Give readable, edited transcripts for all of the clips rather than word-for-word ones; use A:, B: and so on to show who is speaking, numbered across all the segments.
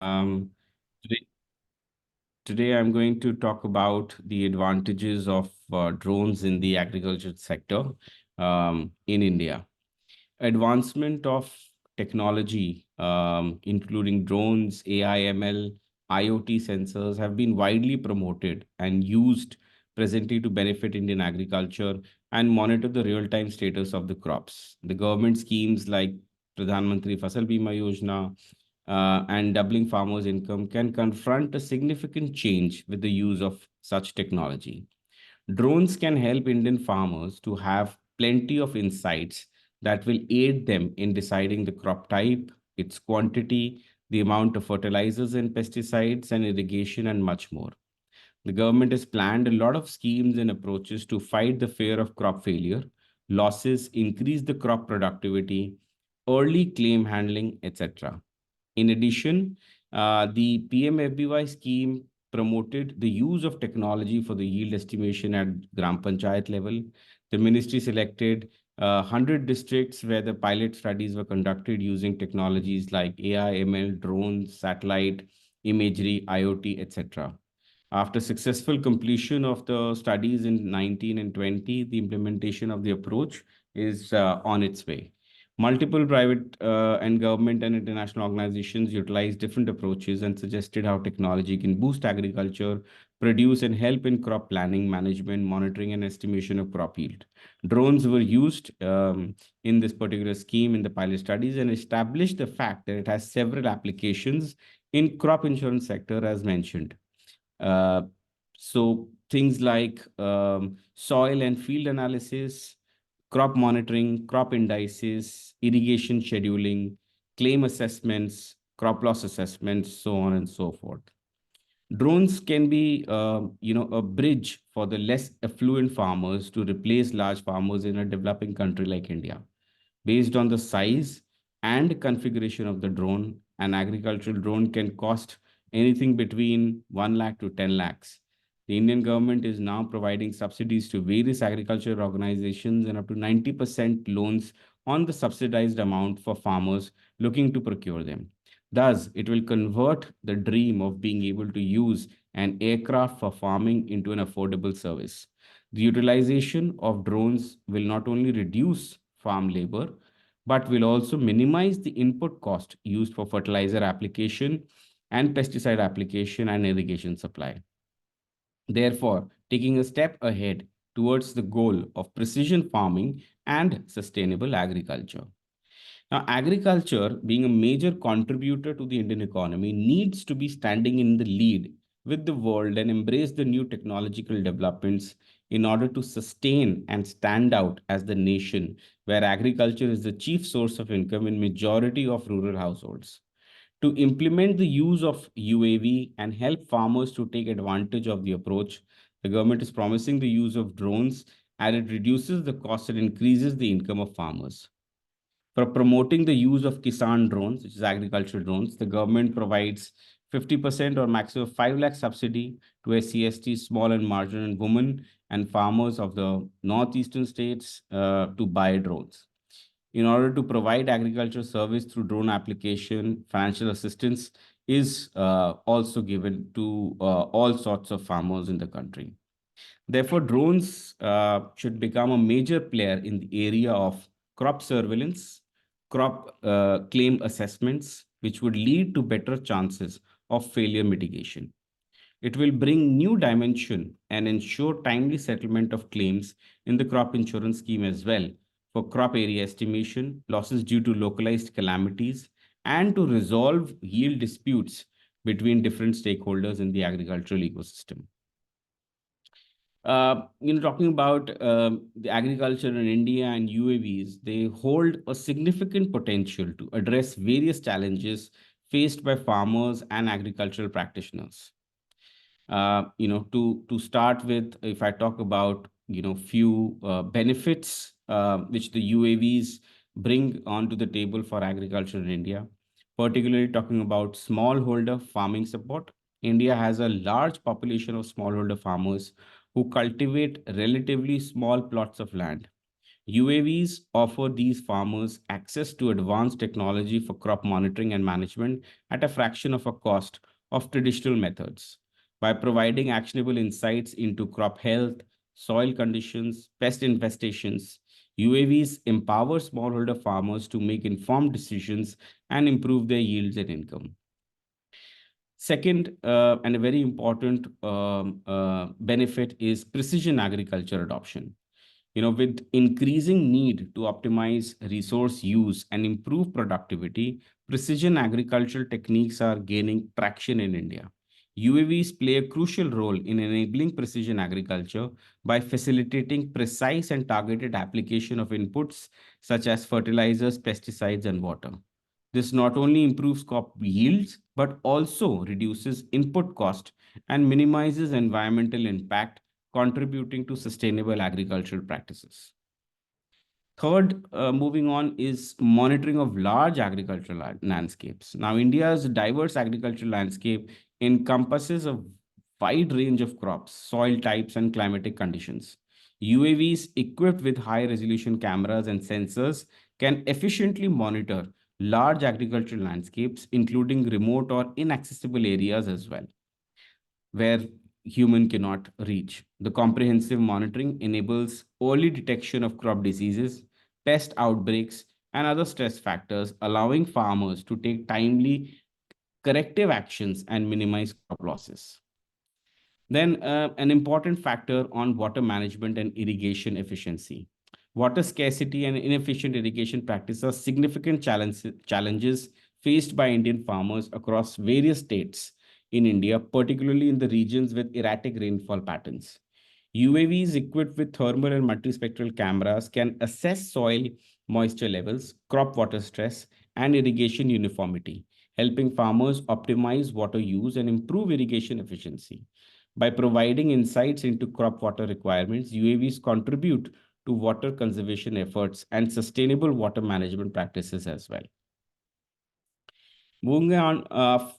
A: Today, today I'm going to talk about the advantages of drones in the agriculture sector in India. Advancement of technology, including drones, AI, ML, IoT sensors, have been widely promoted and used presently to benefit Indian agriculture and monitor the real-time status of the crops. The government schemes like Pradhan Mantri Fasal Bima Yojana and doubling farmers' income can confront a significant change with the use of such technology. Drones can help Indian farmers to have plenty of insights that will aid them in deciding the crop type, its quantity, the amount of fertilizers and pesticides and irrigation, and much more. The government has planned a lot of schemes and approaches to fight the fear of crop failure, losses, increase the crop productivity, early claim handling, etc. In addition, the PMFBY scheme promoted the use of technology for the yield estimation at Gram Panchayat level. The ministry selected 100 districts where the pilot studies were conducted using technologies like AI, ML, drones, satellite imagery, IoT, etc. After successful completion of the studies in 19 and 20, the implementation of the approach is on its way. Multiple private and government and international organizations utilize different approaches and suggested how technology can boost agriculture, produce and help in crop planning, management, monitoring, and estimation of crop yield. Drones were used in this particular scheme in the pilot studies and established the fact that it has several applications in crop insurance sector as mentioned. Uh, so things like soil and field analysis, crop monitoring, crop indices, irrigation scheduling, claim assessments, crop loss assessments, so on and so forth. Drones can be, a bridge for the less affluent farmers to replace large farmers in a developing country like India. Based on the size and configuration of the drone, an agricultural drone can cost anything between 1 lakh to 10 lakhs. The Indian government is now providing subsidies to various agricultural organizations and up to 90% loans on the subsidized amount for farmers looking to procure them. Thus, it will convert the dream of being able to use an aircraft for farming into an affordable service. The utilization of drones will not only reduce farm labor, but will also minimize the input cost used for fertilizer application and pesticide application and irrigation supply. Therefore, taking a step ahead towards the goal of precision farming and sustainable agriculture. Now, agriculture, being a major contributor to the Indian economy, needs to be standing in the lead with the world and embrace the new technological developments in order to sustain and stand out as the nation where agriculture is the chief source of income in majority of rural households. To implement the use of UAV and help farmers to take advantage of the approach, the government is promising the use of drones as it reduces the cost and increases the income of farmers. For promoting the use of Kisan drones, which is agricultural drones, the government provides 50% or maximum 5 lakh subsidy to SCST, small and marginal women and farmers of the northeastern states to buy drones. In order to provide agriculture service through drone application, financial assistance is also given to all sorts of farmers in the country. Therefore, drones should become a major player in the area of crop surveillance, crop claim assessments, which would lead to better chances of failure mitigation. It will bring new dimension and ensure timely settlement of claims in the crop insurance scheme as well for crop area estimation, losses due to localized calamities, and to resolve yield disputes between different stakeholders in the agricultural ecosystem. Talking about the agriculture in India and UAVs, they hold a significant potential to address various challenges faced by farmers and agricultural practitioners. To start with, if I talk about few benefits which the UAVs bring onto the table for agriculture in India, particularly talking about smallholder farming support. India has a large population of smallholder farmers who cultivate relatively small plots of land. UAVs offer these farmers access to advanced technology for crop monitoring and management at a fraction of a cost of traditional methods. By providing actionable insights into crop health, soil conditions, pest infestations, UAVs empower smallholder farmers to make informed decisions and improve their yields and income. Second, and a very important benefit is precision agriculture adoption. With increasing need to optimize resource use and improve productivity, precision agricultural techniques are gaining traction in India. UAVs play a crucial role in enabling precision agriculture by facilitating precise and targeted application of inputs such as fertilizers, pesticides, and water. This not only improves crop yields but also reduces input cost and minimizes environmental impact, contributing to sustainable agricultural practices. Third, moving on, is monitoring of large agricultural landscapes. Now, India's diverse agricultural landscape encompasses a wide range of crops, soil types, and climatic conditions. UAVs equipped with high resolution cameras and sensors can efficiently monitor large agricultural landscapes, including remote or inaccessible areas as well, where human cannot reach. The comprehensive monitoring enables early detection of crop diseases, pest outbreaks, and other stress factors, allowing farmers to take timely corrective actions and minimize crop losses. Then, an important factor on water management and irrigation efficiency. Water scarcity and inefficient irrigation practices are significant challenges faced by Indian farmers across various states in India, particularly in the regions with erratic rainfall patterns. UAVs equipped with thermal and multispectral cameras can assess soil moisture levels, crop water stress, and irrigation uniformity, helping farmers optimize water use and improve irrigation efficiency. By providing insights into crop water requirements, UAVs contribute to water conservation efforts and sustainable water management practices as well. Moving on,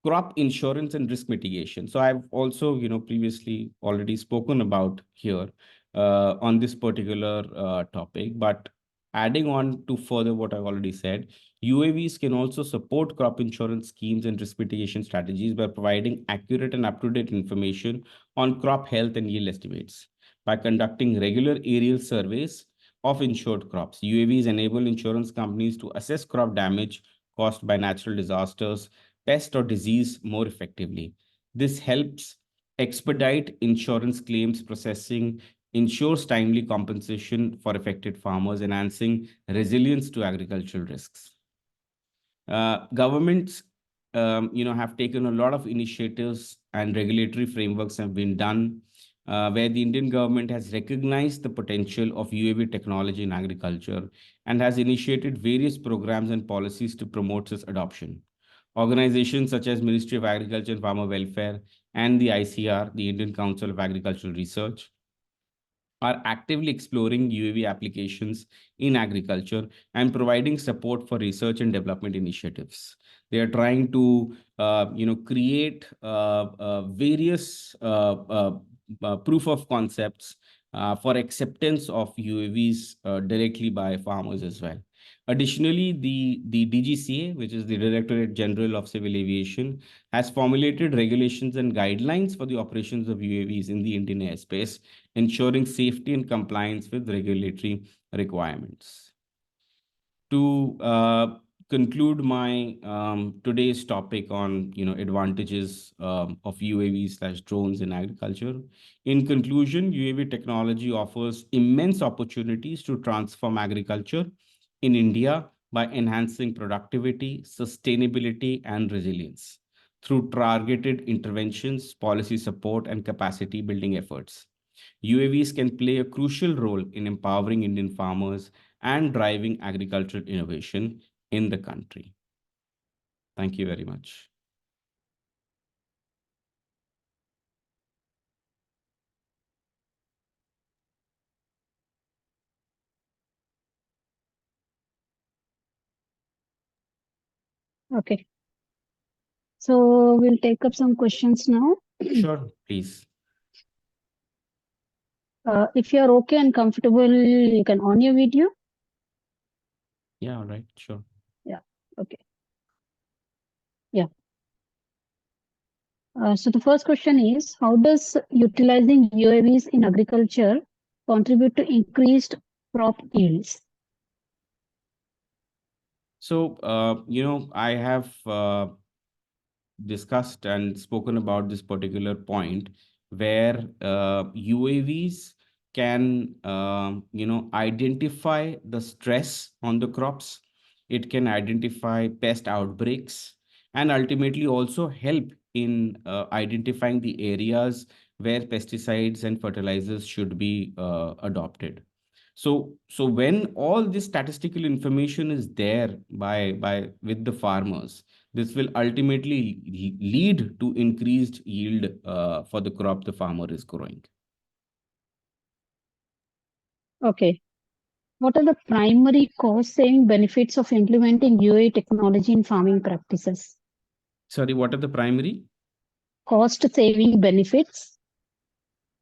A: crop insurance and risk mitigation. So I've also, previously already spoken about here on this particular topic, but adding on to further what I've already said, UAVs can also support crop insurance schemes and risk mitigation strategies by providing accurate and up-to-date information on crop health and yield estimates. By conducting regular aerial surveys of insured crops, UAVs enable insurance companies to assess crop damage caused by natural disasters, pest or disease more effectively. This helps expedite insurance claims processing, ensures timely compensation for affected farmers, enhancing resilience to agricultural risks. Governments, have taken a lot of initiatives and regulatory frameworks have been done where the Indian government has recognized the potential of UAV technology in agriculture and has initiated various programs and policies to promote its adoption. Organizations such as Ministry of Agriculture and Farmer Welfare and the ICR, the Indian Council of Agricultural Research, are actively exploring UAV applications in agriculture and providing support for research and development initiatives. They are trying to, create various proof of concepts for acceptance of UAVs directly by farmers as well. Additionally, the DGCA, which is the Directorate General of Civil Aviation, has formulated regulations and guidelines for the operations of UAVs in the Indian airspace, ensuring safety and compliance with regulatory requirements. To conclude my today's topic on advantages of UAV slash drones in agriculture. In conclusion, UAV technology offers immense opportunities to transform agriculture in India by enhancing productivity, sustainability, and resilience through targeted interventions, policy support, and capacity building efforts. UAVs can play a crucial role in empowering Indian farmers and driving agricultural innovation in the country. Thank you very much.
B: Okay. So we'll take up some questions now.
A: Sure, please.
B: If you're okay and comfortable, you can on your video.
A: Yeah, all right, sure.
B: Yeah. Okay. Yeah. So the first question is, how does utilizing UAVs in agriculture contribute to increased crop yields?
A: So, I have discussed and spoken about this particular point where UAVs can, identify the stress on the crops. It can identify pest outbreaks and ultimately also help in identifying the areas where pesticides and fertilizers should be adopted. So when all this statistical information is there by with the farmers, this will ultimately lead to increased yield for the crop the farmer is growing.
B: Okay. What are the primary cost-saving benefits of implementing UAV technology in farming practices?
A: Sorry, what are the primary?
B: Cost-saving benefits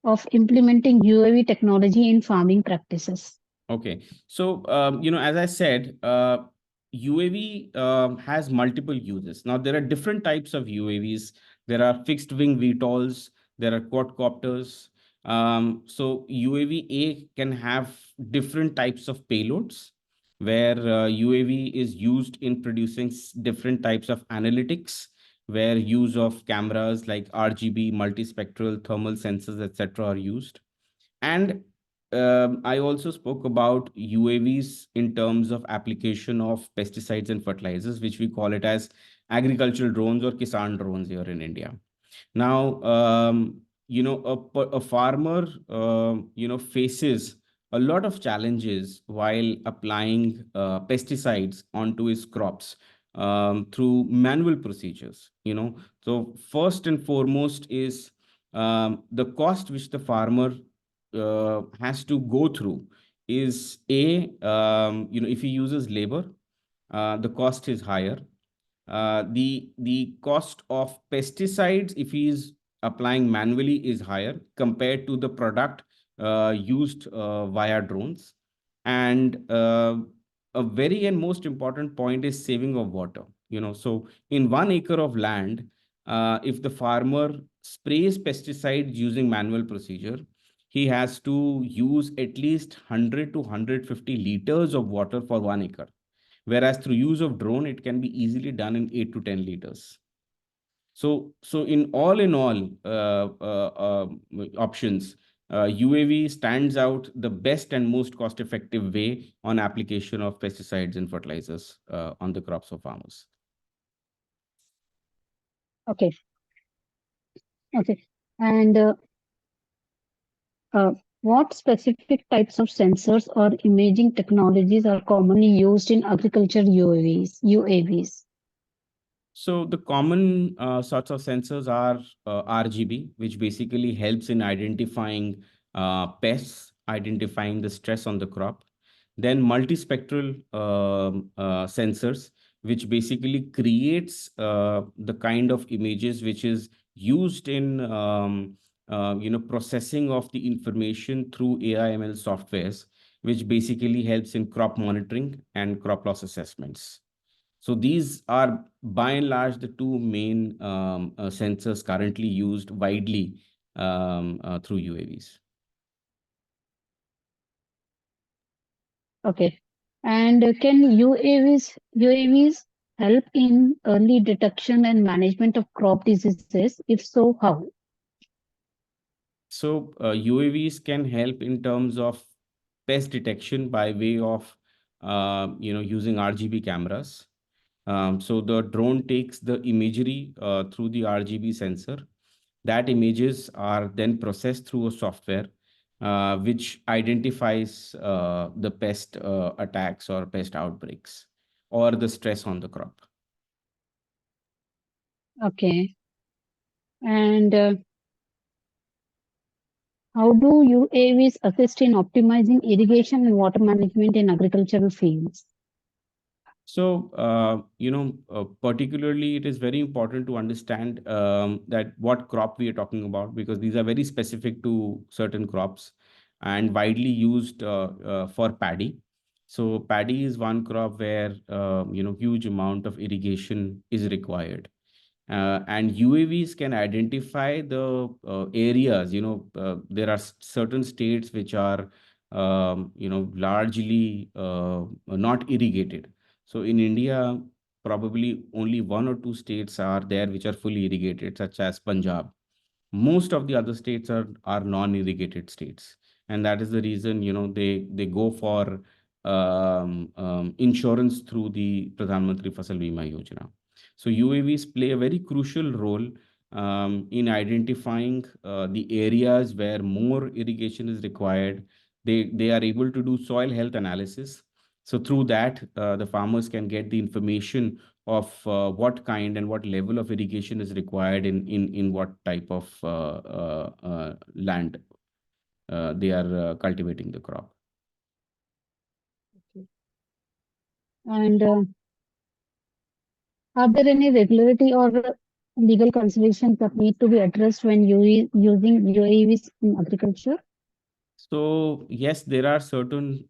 B: of implementing UAV technology in farming practices.
A: Okay. So, as I said, UAV has multiple uses. Now, there are different types of UAVs. There are fixed wing VTOLs, there are quadcopters. So, UAV can have different types of payloads where UAV is used in producing different types of analytics, where use of cameras like RGB, multispectral, thermal sensors, etc., are used. And I also spoke about UAVs in terms of application of pesticides and fertilizers, which we call it as agricultural drones or Kisan drones here in India. Now, a farmer, faces a lot of challenges while applying pesticides onto his crops through manual procedures. So first and foremost is the cost which the farmer has to go through is if he uses labor, the cost is higher. The cost of pesticides, if he is applying manually, is higher compared to the product used via drones. And a very and most important point is saving of water. So in 1 acre of land, if the farmer sprays pesticides using manual procedure, he has to use at least 100 to 150 liters of water for 1 acre, whereas through use of drone it can be easily done in 8 to 10 liters. So in all options, UAV stands out the best and most cost effective way on application of pesticides and fertilizers on the crops of farmers.
B: Okay. Okay. And uh, what specific types of sensors or imaging technologies are commonly used in agriculture UAVs?
A: So the common sorts of sensors are RGB, which basically helps in identifying pests, identifying the stress on the crop. Then multispectral sensors, which basically creates the kind of images which is used in processing of the information through AI/ML softwares, which basically helps in crop monitoring and crop loss assessments. So these are by and large the two main sensors currently used widely through UAVs.
B: Okay. And can UAVs help in early detection and management of crop diseases? If so, how?
A: So UAVs can help in terms of pest detection by way of using RGB cameras. So the drone takes the imagery through the RGB sensor. That images are then processed through a software which identifies the pest attacks or pest outbreaks or the stress on the crop.
B: Okay. And how do UAVs assist in optimizing irrigation and water management in agricultural fields?
A: So, particularly, it is very important to understand that what crop we are talking about, because these are very specific to certain crops. and widely used for paddy. So paddy is one crop where huge amount of irrigation is required, and UAVs can identify the areas. There are certain states which are largely not irrigated. So in India, probably only one or two states are there which are fully irrigated, such as Punjab. Most of the other states are non-irrigated states, and that is the reason they go for insurance through the Pradhan Mantri Fasal Bima Yojana. So UAVs play a very crucial role in identifying the areas where more irrigation is required. They are able to do soil health analysis. So through that, the farmers can get the information of what kind and what level of irrigation is required in what type of land they are cultivating the crop.
B: And are there any regulatory or legal considerations that need to be addressed when using UAVs in agriculture?
A: So yes, there are certain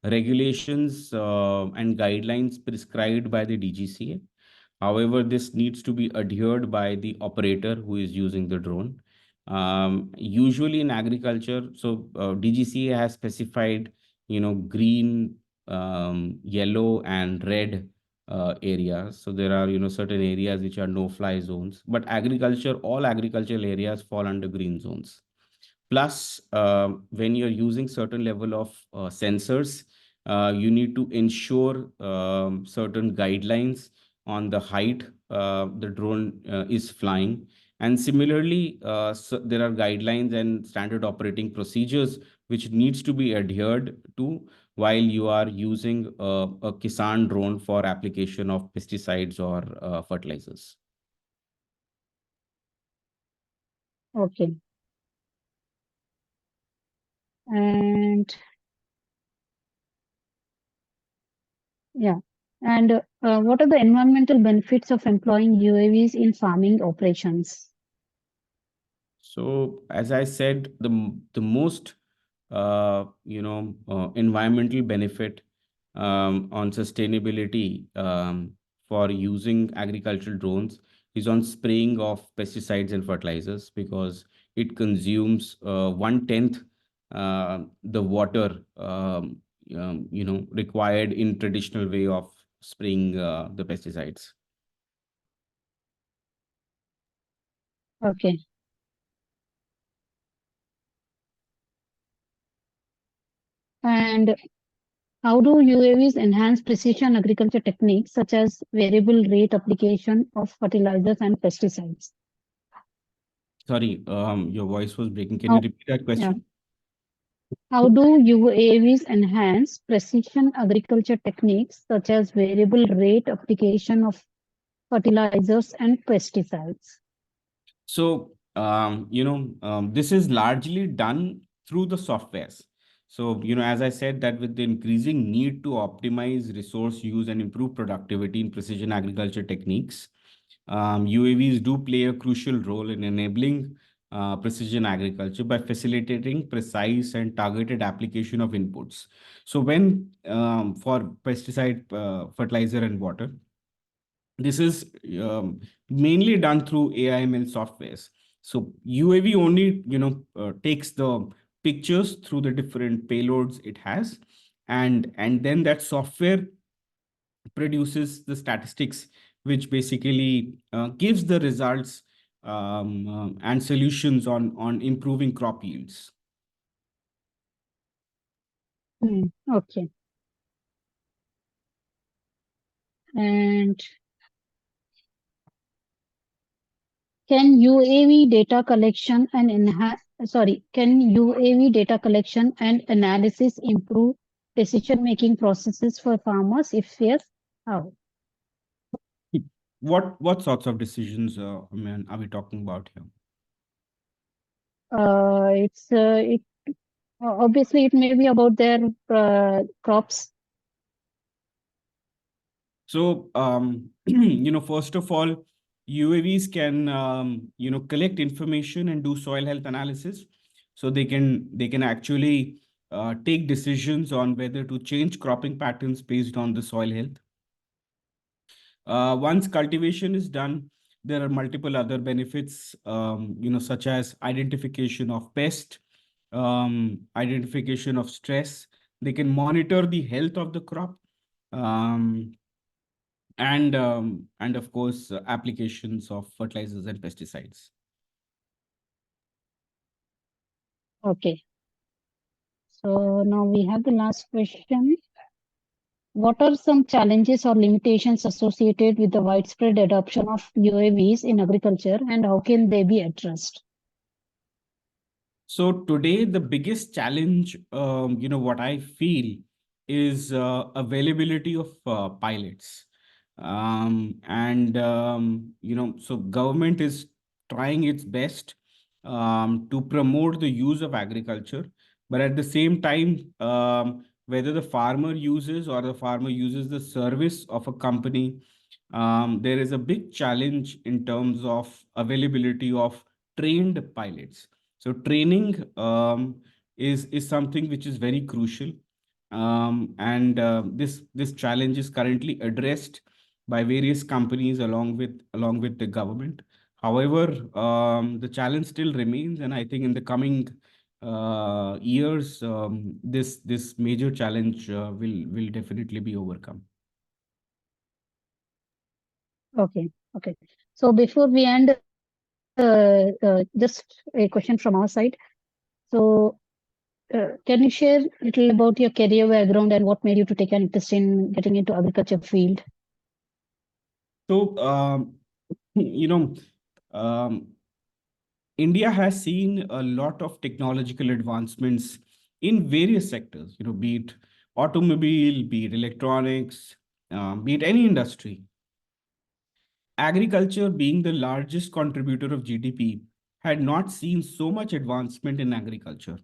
A: regulations and guidelines prescribed by the DGCA. However, this needs to be adhered by the operator who is using the drone. Usually in agriculture, so DGCA has specified, green, yellow, and red areas. So there are, certain areas which are no-fly zones. But agriculture, all agricultural areas fall under green zones. Plus, when you're using certain level of sensors, you need to ensure certain guidelines on the height the drone is flying. And similarly, so there are guidelines and standard operating procedures which needs to be adhered to while you are using a Kisan drone for application of pesticides or fertilizers.
B: Okay. And yeah. And what are the environmental benefits of employing UAVs in farming operations?
A: So, as I said, the most environmental benefit on sustainability for using agricultural drones is on spraying of pesticides and fertilizers, because it consumes 1/10 the water required in traditional way of spraying the pesticides.
B: Okay. And how do UAVs enhance precision agriculture techniques such as variable rate application of fertilizers and pesticides?
A: Sorry, your voice was breaking. Can you
B: How,
A: repeat that
B: yeah.
A: question?
B: How do UAVs enhance precision agriculture techniques such as variable rate application of fertilizers and pesticides?
A: So, this is largely done through the softwares. So, as I said, that with the increasing need to optimize resource use and improve productivity in precision agriculture techniques, UAVs do play a crucial role in enabling precision agriculture by facilitating precise and targeted application of inputs. So, when for pesticide, fertilizer, and water, this is mainly done through AIML softwares. So UAV only, takes the pictures through the different payloads it has, and then that software produces the statistics, which basically gives the results and solutions on improving crop yields.
B: Okay. And can UAV data collection and can UAV data collection and analysis improve decision-making processes for farmers? If yes, how?
A: What sorts of decisions, are we talking about here?
B: It obviously it may be about their crops.
A: So, first of all, UAVs can, collect information and do soil health analysis. so they can actually take decisions on whether to change cropping patterns based on the soil health. Once cultivation is done, there are multiple other benefits, such as identification of pest, identification of stress. They can monitor the health of the crop, um, and of course, applications of fertilizers and pesticides.
B: Okay. So now we have the last question. What are some challenges or limitations associated with the widespread adoption of UAVs in agriculture, and how can they be addressed?
A: So today, the biggest challenge, what I feel is availability of pilots. So government is trying its best to promote the use of agriculture, but at the same time, whether the farmer uses or the farmer uses the service of a company, there is a big challenge in terms of availability of trained pilots. So training is something which is very crucial, and this challenge is currently addressed by various companies along with the government. However, the challenge still remains, and I think in the coming years, this major challenge will definitely be overcome.
B: Okay, okay. So before we end, just a question from our side. So, can you share a little about your career background and what made you to take an interest in getting into agriculture field?
A: So, you know, um, India has seen a lot of technological advancements in various sectors, be it automobile, be it electronics, be it any industry. Agriculture, being the largest contributor of GDP, had not seen so much advancement in agriculture.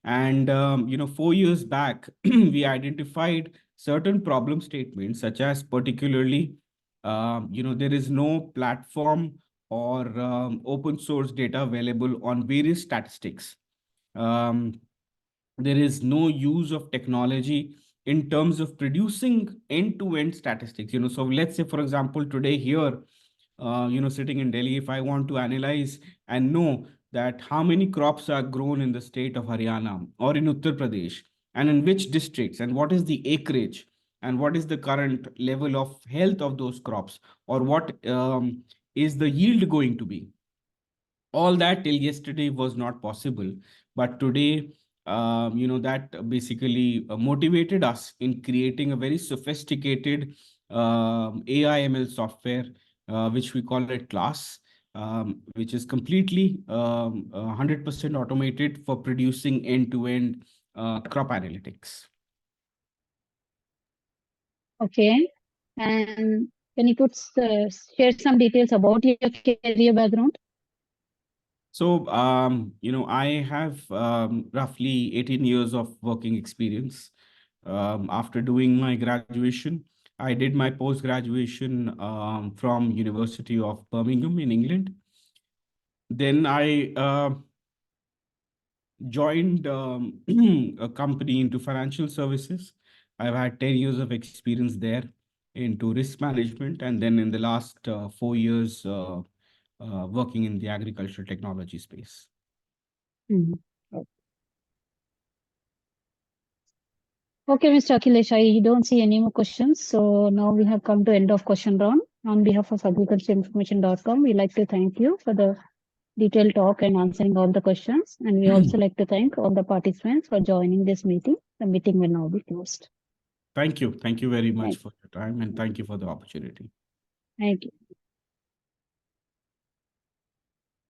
A: And 4 years back, we identified certain problem statements, such as particularly, there is no platform or open source data available on various statistics. Um, there is no use of technology in terms of producing end-to-end statistics. So let's say, for example, today here, sitting in Delhi, if I want to analyze and know that how many crops are grown in the state of Haryana or in Uttar Pradesh, and in which districts, and what is the acreage, and what is the current level of health of those crops, or what is the yield going to be, all that till yesterday was not possible. But today, that basically motivated us in creating a very sophisticated AI ML software, which we call it class, which is completely 100% automated for producing end-to-end crop analytics.
B: Okay. And can you share some details about your career background?
A: So, I have roughly 18 years of working experience. After doing my graduation, I did my post-graduation from University of Birmingham in England. Then I joined a company into financial services. I've had 10 years of experience there into risk management, and then in the last 4 years, working in the agricultural technology space.
B: Mhm. Okay, Mr. Akhilesh, I don't see any more questions. So now we have come to end of question round. On behalf of agricultureinformation.com, we like to thank you for the detailed talk and answering all the questions. And we also like to thank all the participants for joining this meeting. The meeting will now be closed.
A: Thank you. Thank you very much
B: Thank,
A: for your time, and thank you for the opportunity.
B: thank you.